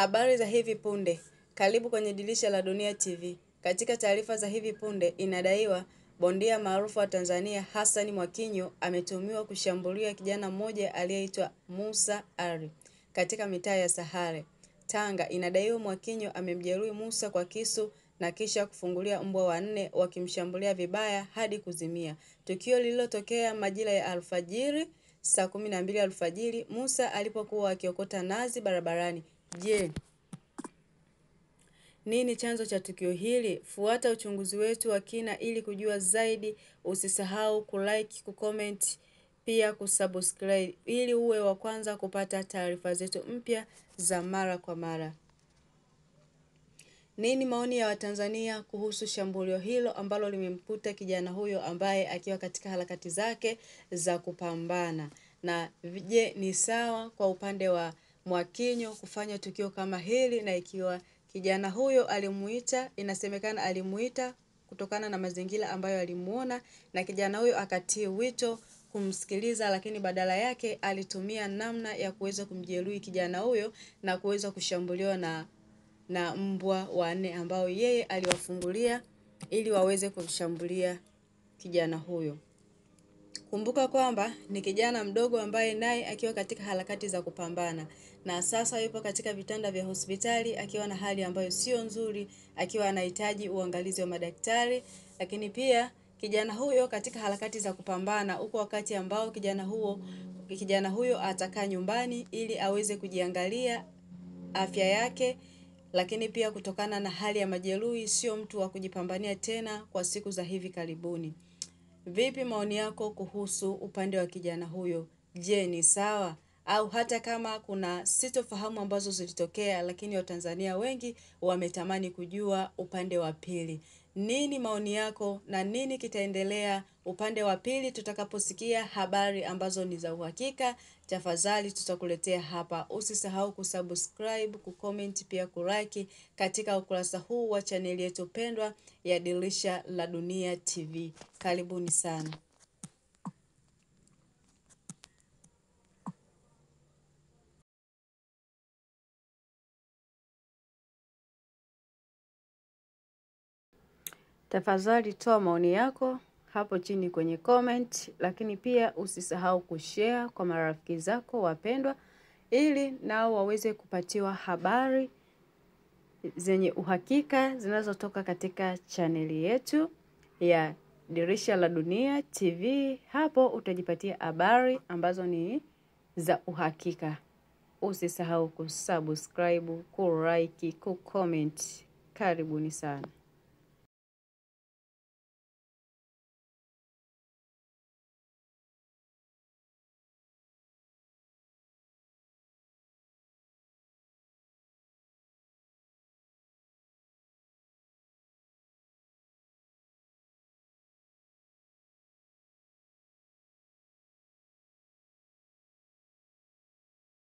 Habari za hivi punde. Karibu kwenye Dirisha la Dunia TV. Katika taarifa za hivi punde, inadaiwa bondia maarufu wa Tanzania Hassan Mwakinyo ametuhumiwa kushambulia kijana mmoja aliyeitwa Musa Ali katika mitaa ya Sahare, Tanga. Inadaiwa Mwakinyo amemjeruhi Musa kwa kisu na kisha kufungulia mbwa wanne wakimshambulia vibaya hadi kuzimia. Tukio lililotokea majira ya alfajiri saa 12 alfajiri Musa alipokuwa akiokota nazi barabarani. Je, nini chanzo cha tukio hili? Fuata uchunguzi wetu wa kina ili kujua zaidi. Usisahau kulike, kucomment, pia kusubscribe ili uwe wa kwanza kupata taarifa zetu mpya za mara kwa mara. Nini maoni ya Watanzania kuhusu shambulio hilo ambalo limemkuta kijana huyo ambaye akiwa katika harakati zake za kupambana? Na je, ni sawa kwa upande wa Mwakinyo kufanya tukio kama hili, na ikiwa kijana huyo inasemekana alimuita kutokana na mazingira ambayo alimuona, na kijana huyo akatii wito kumsikiliza, lakini badala yake alitumia namna ya kuweza kumjeruhi kijana huyo na kuweza kushambuliwa na mbwa wanne ambao yeye aliwafungulia ili waweze kumshambulia kijana huyo. Kumbuka kwamba ni kijana mdogo ambaye naye akiwa katika harakati za kupambana, na sasa yupo katika vitanda vya hospitali akiwa na hali ambayo sio nzuri, akiwa anahitaji uangalizi wa madaktari. Lakini pia kijana huyo katika harakati za kupambana huko, wakati ambao kijana huyo atakaa nyumbani ili aweze kujiangalia afya yake, lakini pia kutokana na hali ya majeruhi sio mtu wa kujipambania tena kwa siku za hivi karibuni. Vipi maoni yako kuhusu upande wa kijana huyo? Je, ni sawa? Au hata kama kuna sitofahamu ambazo zilitokea, lakini Watanzania wengi wametamani kujua upande wa pili. Nini maoni yako na nini kitaendelea upande wa pili tutakaposikia habari ambazo ni za uhakika? Tafadhali tutakuletea hapa. Usisahau kusubscribe, kucomment, pia kulike katika ukurasa huu wa chaneli yetu pendwa ya Dirisha la Dunia TV. Karibuni sana. Tafadhali toa maoni yako hapo chini kwenye comment, lakini pia usisahau kushare kwa marafiki zako wapendwa ili nao waweze kupatiwa habari zenye uhakika zinazotoka katika chaneli yetu ya Dirisha la Dunia TV. Hapo utajipatia habari ambazo ni za uhakika. Usisahau kusubscribe, kulike, kucomment. Karibuni sana.